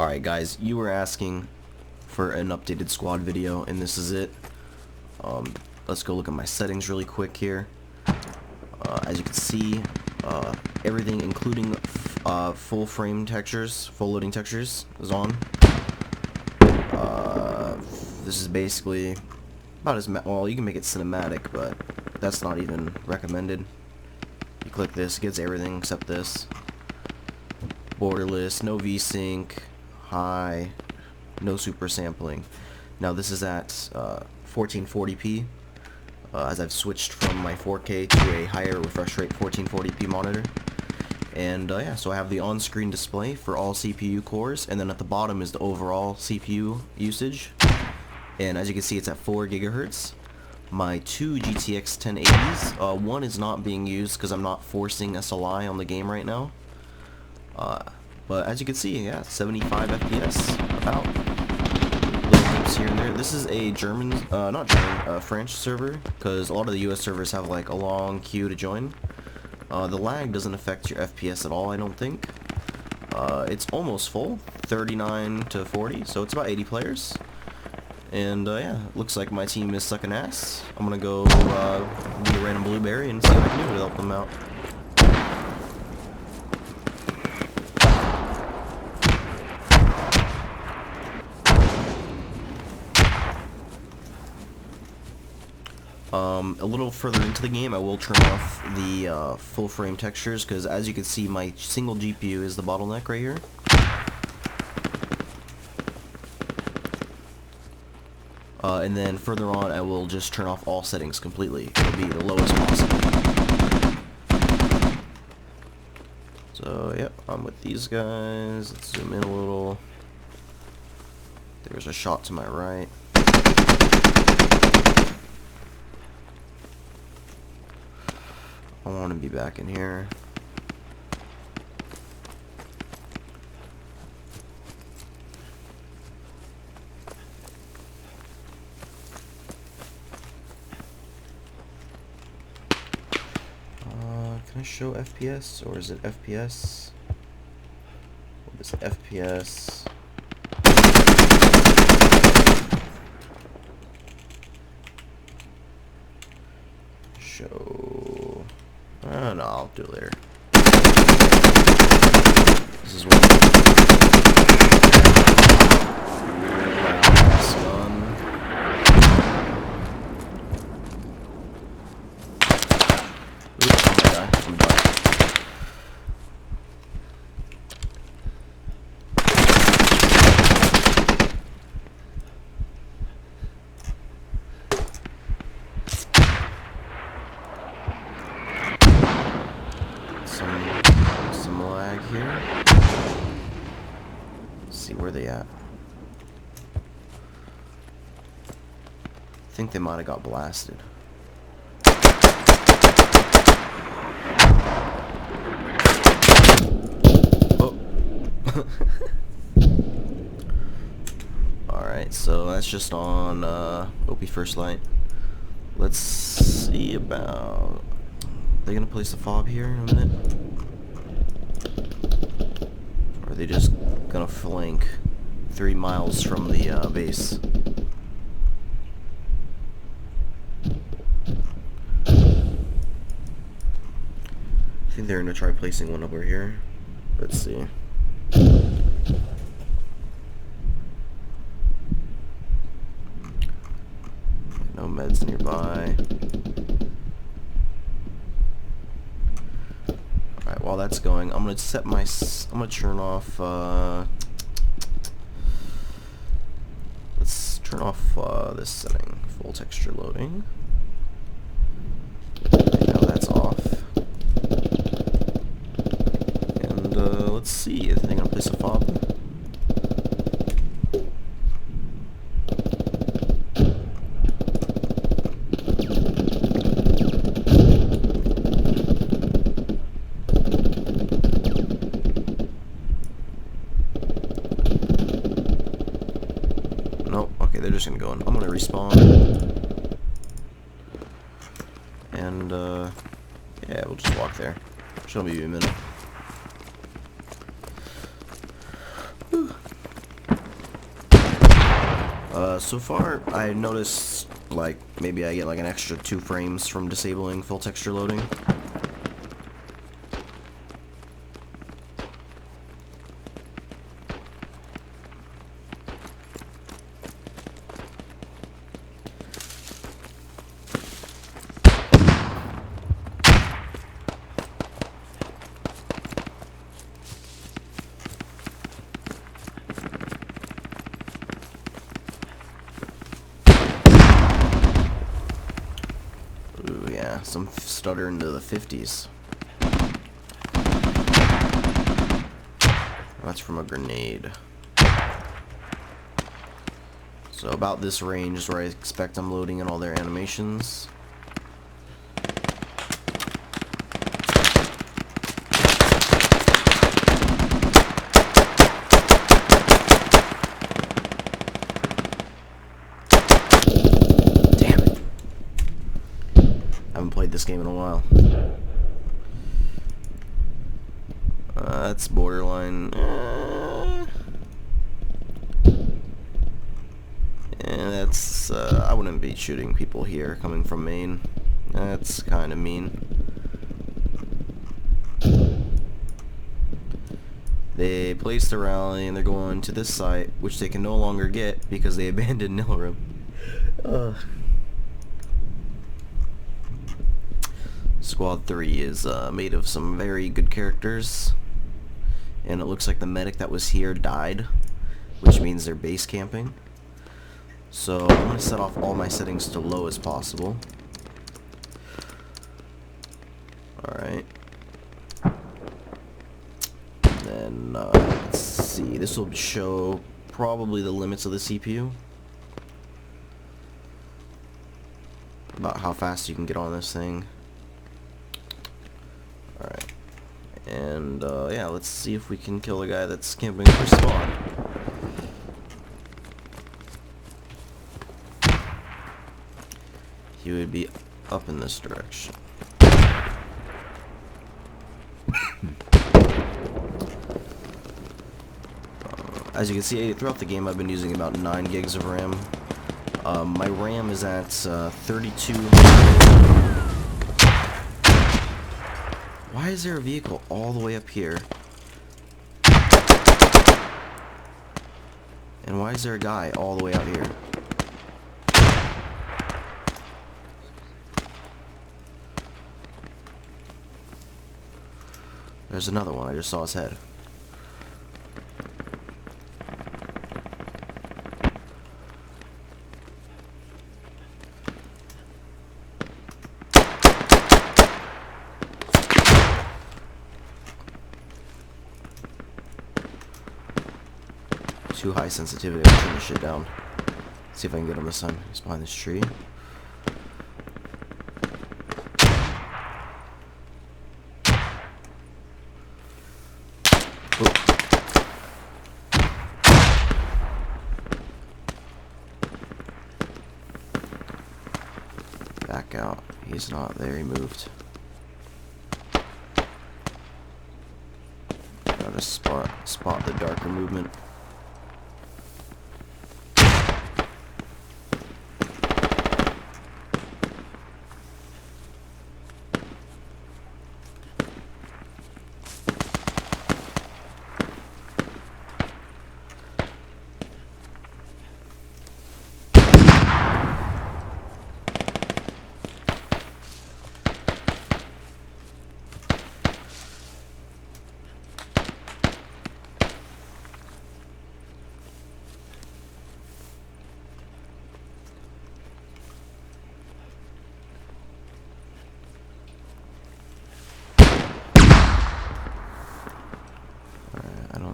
Alright guys, you were asking for an updated squad video, and this is it. Let's go look at my settings really quick here. As you can see, everything including full frame textures, full loading textures is on. This is basically about as well, you can make it cinematic, but that's not even recommended. You click this, it gets everything except this. Borderless, no VSync, high, no super sampling. Now this is at 1440p, as I've switched from my 4K to a higher refresh rate 1440p monitor. And yeah, so I have the on-screen display for all CPU cores, and then at the bottom is the overall CPU usage. And as you can see, it's at 4 GHz. My two GTX 1080s, one is not being used because I'm not forcing SLI on the game right now. But as you can see, yeah, 75 FPS, about. Little dips here and there. This is a German, not German, French server, because a lot of the US servers have like a long queue to join. The lag doesn't affect your FPS at all, I don't think. It's almost full, 39 to 40, so it's about 80 players. And yeah, looks like my team is sucking ass. I'm gonna go be a random blueberry and see what I can do to help them out. A little further into the game, I will turn off the full frame textures, because as you can see, my single GPU is the bottleneck right here. And then further on, I will just turn off all settings completely. It'll be the lowest possible. So, yep, I'm with these guys. Let's zoom in a little. There's a shot to my right. I want to be back in here. Can I show FPS, or is it FPS? What is FPS? Show. No, I'll do it later. This is what. Some lag here. Let's see where they at. I think they might have got blasted. Oh. Alright, so that's just on OP First Light. Let's see about... Are they gonna place a fob here in a minute? Or are they just gonna flank 3 miles from the base? I think they're gonna try placing one over here. Let's see. No meds nearby. Alright, while that's going, I'm gonna set my... I'm gonna turn off, let's turn off, this setting. Full texture loading. Okay, now that's off. And, let's see, I think I'm gonna place a fob. They're just gonna go in. I'm gonna respawn. And, yeah, we'll just walk there. Should only be a minute. Whew. So far, I noticed, like, maybe I get like an extra 2 frames from disabling full texture loading. Some stutter into the 50s. That's from a grenade. So about this range is where I expect I'm loading in all their animations. Played this game in a while. That's borderline. That's I wouldn't be shooting people here coming from main. That's kind of mean. They placed a rally and they're going to this site, which they can no longer get because they abandoned Nilrim. Squad 3 is made of some very good characters, and it looks like the medic that was here died, which means they're base camping. So I'm going to set off all my settings to low as possible. Alright. Then, let's see, this will show probably the limits of the CPU. About how fast you can get on this thing. Alright, and yeah, let's see if we can kill the guy that's camping for spawn. He would be up in this direction. As you can see, throughout the game I've been using about 9 gigs of RAM. My RAM is at 32. Why is there a vehicle all the way up here? And why is there a guy all the way out here? There's another one, I just saw his head. Too high sensitivity, I'll turn this shit down. See if I can get him this time. He's behind this tree. Ooh. Back out. He's not there, he moved. Gotta spot the darker movement.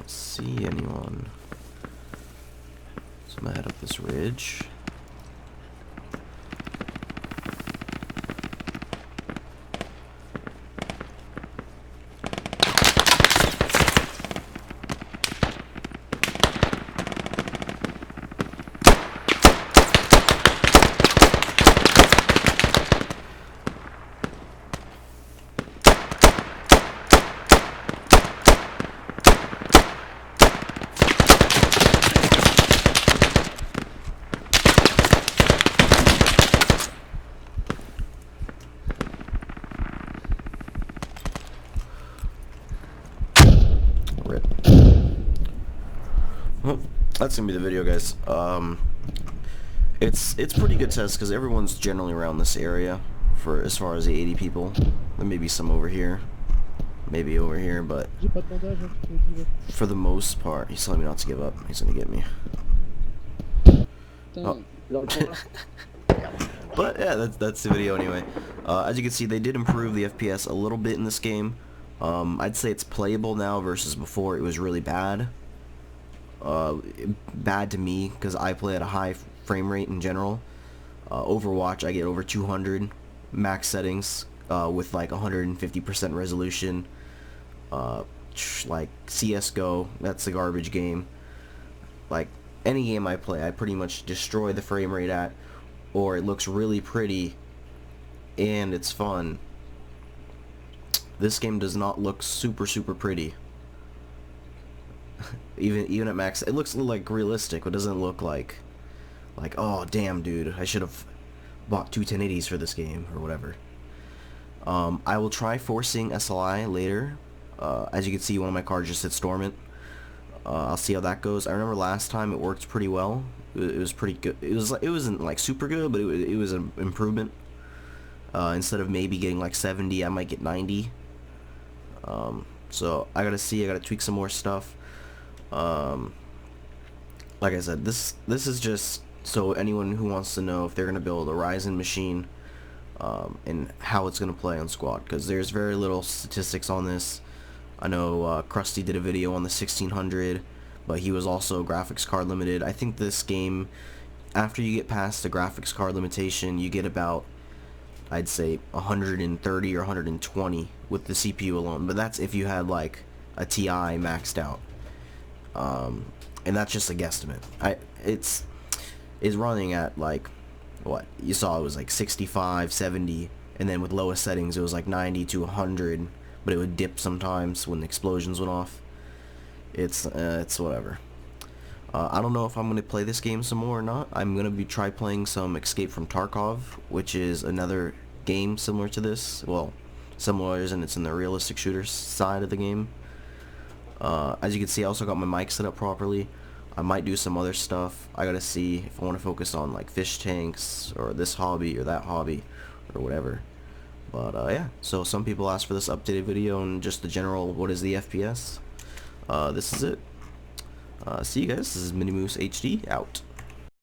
See anyone. So I'm gonna head up this ridge. Well, that's gonna be the video, guys. It's pretty good test because everyone's generally around this area for as far as the 80 people. There may be some over here, maybe over here, but for the most part, he's telling me not to give up. He's gonna get me. Oh. But yeah, that's the video anyway. As you can see, they did improve the FPS a little bit in this game. I'd say it's playable now versus before it was really bad. Bad to me because I play at a high frame rate in general. Overwatch, I get over 200 max settings with like 150% resolution. Like CS:GO, that's the garbage game. Like any game I play, I pretty much destroy the frame rate at, or it looks really pretty and it's fun. This game does not look super pretty. even at max, it looks like realistic, but doesn't look like oh damn dude, I should have bought two 1080s for this game or whatever. I will try forcing SLI later. As you can see, one of my cards just hit dormant. I'll see how that goes. I remember last time it worked pretty well. It was pretty good. It wasn't like super good, but it was an improvement. Instead of maybe getting like 70, I might get 90. So I gotta tweak some more stuff. Like I said, this is just so anyone who wants to know if they're gonna build a Ryzen machine, and how it's gonna play on Squad, because there's very little statistics on this. I know Krusty did a video on the 1600, but he was also graphics card limited. I think this game, after you get past the graphics card limitation, you get about, I'd say 130 or 120 with the CPU alone, but that's if you had like a TI maxed out, and that's just a guesstimate. It's running at like, what you saw, it was like 65, 70, and then with lowest settings it was like 90 to 100, but it would dip sometimes when the explosions went off. It's whatever. I don't know if I'm gonna play this game some more or not. I'm gonna try playing some Escape from Tarkov, which is another game similar to this. Well, similar as in it's in the realistic shooter side of the game. As you can see, I also got my mic set up properly. I might do some other stuff. I gotta see if I want to focus on like fish tanks or this hobby or that hobby or whatever. But yeah, so some people asked for this updated video and just the general what is the FPS. This is it. See you guys. This is Mini Moose HD out.